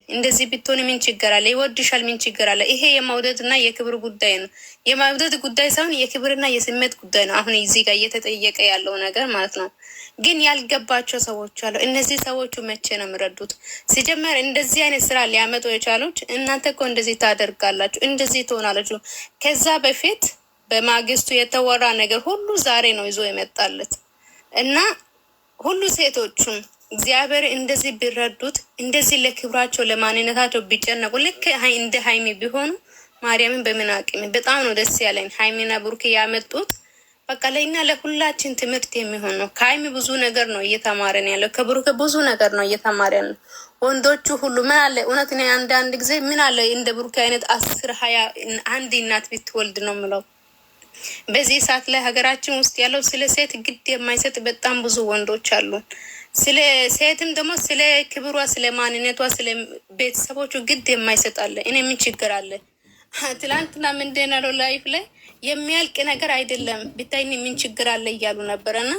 እንደዚህ ብትሆን ምን ችግር አለ? ይወድሻል፣ ምን ችግር አለ? ይሄ የመውደድና የክብር ጉዳይ ነው። የመውደድ ጉዳይ ሳይሆን የክብርና የስሜት ጉዳይ ነው። አሁን እዚህ ጋር እየተጠየቀ ያለው ነገር ማለት ነው። ግን ያልገባቸው ሰዎች አሉ። እነዚህ ሰዎቹ መቼ ነው የሚረዱት? ሲጀመር እንደዚህ አይነት ስራ ሊያመጡ የቻሉት እናንተ እኮ እንደዚህ ታደርጋላችሁ፣ እንደዚህ ትሆናላችሁ። ከዛ በፊት በማግስቱ የተወራ ነገር ሁሉ ዛሬ ነው ይዞ የመጣለት እና ሁሉ ሴቶቹም እግዚአብሔር እንደዚህ ቢረዱት እንደዚህ ለክብራቸው ለማንነታቸው ቢጨነቁ ልክ እንደ ሀይሚ ቢሆኑ ማርያምን በምን አቅም በጣም ነው ደስ ያለኝ። ሀይሚና ብሩክ ያመጡት በቃ ለእኛ ለሁላችን ትምህርት የሚሆን ነው። ከሀይሚ ብዙ ነገር ነው እየተማረን ያለው፣ ከብሩክ ብዙ ነገር ነው እየተማረን ነው። ወንዶቹ ሁሉ ምን አለ እውነት አንዳንድ ጊዜ ምን አለ እንደ ብሩክ አይነት 10-20 አንድ እናት ብትወልድ ነው ምለው። በዚህ ሰዓት ላይ ሀገራችን ውስጥ ያለው ስለ ሴት ግድ የማይሰጥ በጣም ብዙ ወንዶች አሉ። ስለ ሴትም ደግሞ ስለ ክብሯ፣ ስለ ማንነቷ፣ ስለ ቤተሰቦቹ ግድ የማይሰጣለ። እኔ ምን ችግር አለ? ትላንትና ምንድን ነው ላይፍ ላይ የሚያልቅ ነገር አይደለም ብታይኒ ምን ችግር አለ እያሉ ነበረና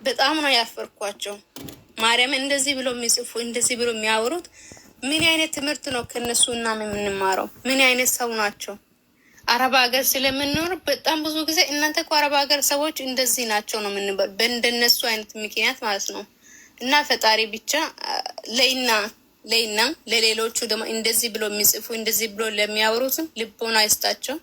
በጣም ነው ያፈርኳቸው። ማርያም እንደዚህ ብሎ የሚጽፉ እንደዚህ ብሎ የሚያወሩት ምን አይነት ትምህርት ነው ከነሱ እና የምንማረው? ምን አይነት ሰው ናቸው? አረብ ሀገር ስለምንኖር በጣም ብዙ ጊዜ እናንተ እኮ አረብ ሀገር ሰዎች እንደዚህ ናቸው ነው የምንባል፣ በእንደነሱ አይነት ምክንያት ማለት ነው። እና ፈጣሪ ብቻ ለይና ለሌሎቹ ደግሞ እንደዚህ ብሎ የሚጽፉ እንደዚህ ብሎ ለሚያወሩትም ልቦና አይስጣቸው።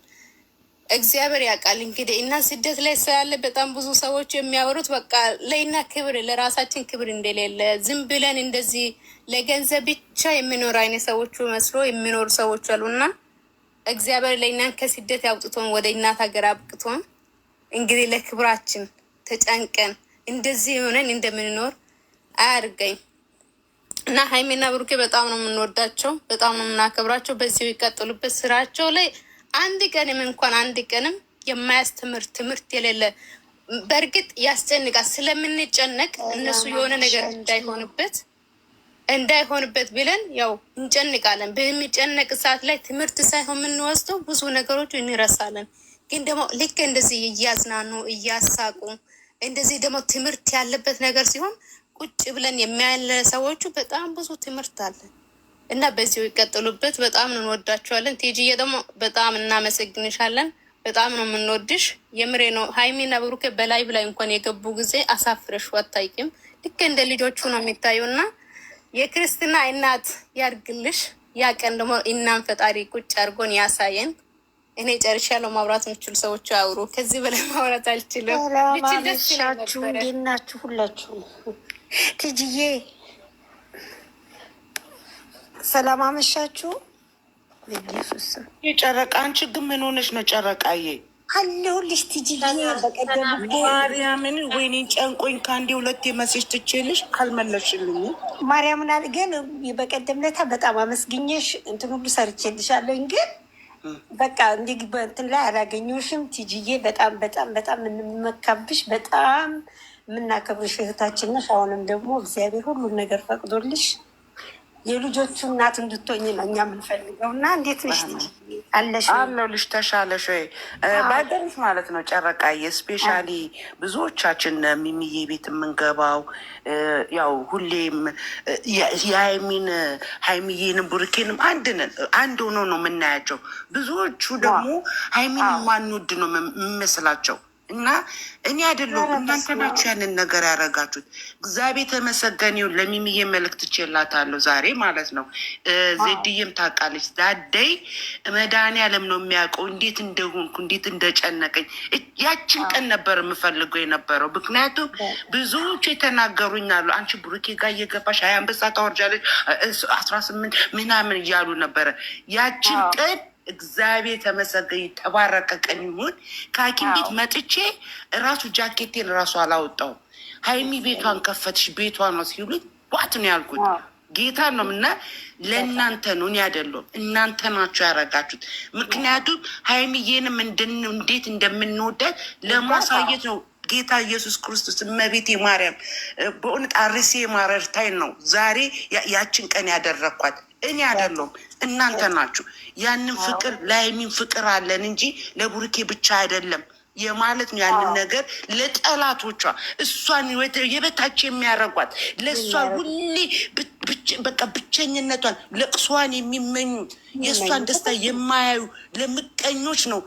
እግዚአብሔር ያውቃል እንግዲህ እና ስደት ላይ ስላለ በጣም ብዙ ሰዎች የሚያወሩት በቃ ለይና ክብር ለራሳችን ክብር እንደሌለ ዝም ብለን እንደዚህ ለገንዘብ ብቻ የሚኖር አይነት ሰዎቹ መስሎ የሚኖሩ ሰዎች አሉና እግዚአብሔር ለይናን ከስደት ያውጥቶን ወደ እናት ሀገር አብቅቶን እንግዲህ ለክብራችን ተጨንቀን እንደዚህ ሆነን እንደምንኖር አያርገኝ እና ሀይሜና ብሩኬ በጣም ነው የምንወዳቸው፣ በጣም ነው የምናከብራቸው። በዚሁ ይቀጥሉበት ስራቸው ላይ አንድ ቀንም የማያስተምር ትምህርት የሌለ። በእርግጥ ያስጨንቃል ስለምንጨነቅ እነሱ የሆነ ነገር እንዳይሆንበት ብለን ያው እንጨንቃለን። በሚጨነቅ ሰዓት ላይ ትምህርት ሳይሆን የምንወስደው ብዙ ነገሮች እንረሳለን። ግን ደግሞ ልክ እንደዚህ እያዝናኑ እያሳቁ እንደዚህ ደግሞ ትምህርት ያለበት ነገር ሲሆን ቁጭ ብለን የሚያለ ሰዎቹ በጣም ብዙ ትምህርት አለን እና በዚሁ ይቀጥሉበት። በጣም እንወዳቸዋለን። ቲጂዬ ደግሞ በጣም እናመሰግንሻለን። በጣም ነው የምንወድሽ። የምሬ ነው። ሀይሚና ብሩኬ በላይ እንኳን የገቡ ጊዜ አሳፍረሽ አታውቂም። ልክ እንደ ልጆቹ ነው የሚታየው እና የክርስትና እናት ያርግልሽ። ያ ቀን ደግሞ እናም ፈጣሪ ቁጭ አድርጎን ያሳየን። እኔ ጨርሻለሁ። ማውራት የምችሉ ሰዎች አውሩ። ከዚህ በላይ ማውራት አልችልም። ማመሻችሁ እንዴት ናችሁ? ሁላችሁ ትጅዬ ሰላም አመሻችሁ። ኢየሱስ የጨረቃ አንቺ ግን ምን ሆነሽ ነው ጨረቃዬ? አለሁልሽ ትጅዬ። በቀደም ማርያምን ወይኔ ጨንቆኝ ከአንዴ ሁለቴ መሴጅ ትችልሽ ካልመለሽልኝ ማርያምን አለ። ግን በቀደም ለታ በጣም አመስግኘሽ እንትን ሁሉ ሰርቼልሻለሁኝ። ግን በቃ እንዲህ እንትን ላይ አላገኘሁሽም ትጅዬ። በጣም በጣም በጣም የምንመካብሽ በጣም የምናከብርሽ እህታችን ነሽ። አሁንም ደግሞ እግዚአብሔር ሁሉን ነገር ፈቅዶልሽ የልጆቹ እናት እንድትሆኝ ነው እኛ የምንፈልገው። እና እንዴት ነሽ አለሽ? አለሁልሽ። ተሻለሽ ወይ? ባገርሽ ማለት ነው ጨረቃዬ። ስፔሻሊ ብዙዎቻችን ሚሚዬ ቤት የምንገባው ያው ሁሌም ሀይሚዬንም ቡርኬንም አንድ ሆኖ ነው የምናያቸው። ብዙዎቹ ደግሞ ሀይሚን ማንወድ ነው የምመስላቸው እና እኔ አይደለሁም እናንተ ናችሁ ያንን ነገር ያደረጋችሁት። እግዚአብሔር ተመሰገን ይሁን። ለሚሚዬ መልእክት ችላታለሁ ዛሬ ማለት ነው። ዜድዬም ታውቃለች። ዛደይ መድኃኒዓለም ነው የሚያውቀው እንዴት እንደሆንኩ እንዴት እንደጨነቀኝ። ያችን ቀን ነበር የምፈልገው የነበረው። ምክንያቱም ብዙዎቹ የተናገሩኝ አሉ። አንቺ ብሩኬ ጋር እየገባሽ 20 አንበሳ ታወርጃለች 18 ምናምን እያሉ ነበረ። ያችን ቀን እግዚአብሔር ተመሰገኝ የተባረከ ቀን ይሁን። ከሐኪም ቤት መጥቼ እራሱ ጃኬቴን እራሱ አላወጣውም። ሀይሚ ቤቷን ከፈትሽ ቤቷ ነው ሲሉኝ ዋት ነው ያልኩት። ጌታ ነው እና ለእናንተ ነው እኔ አይደለሁም እናንተ ናችሁ ያደረጋችሁት። ምክንያቱም ሀይሚዬንም እንዴት እንደምንወዳት ለማሳየት ነው። ጌታ ኢየሱስ ክርስቶስ እመቤቴ ማርያም በእውነት አርሴ ማረርታይ ነው ዛሬ ያችን ቀን ያደረግኳት። እኔ አይደለሁም እናንተ ናችሁ። ያንን ፍቅር ለሀይሚን ፍቅር አለን እንጂ ለቡርኬ ብቻ አይደለም። የማለት ነው። ያንን ነገር ለጠላቶቿ እሷን የበታች የሚያረጓት ለእሷ ሁሌ በቃ ብቸኝነቷን ለቅሷን የሚመኙ የእሷን ደስታ የማያዩ ለምቀኞች ነው።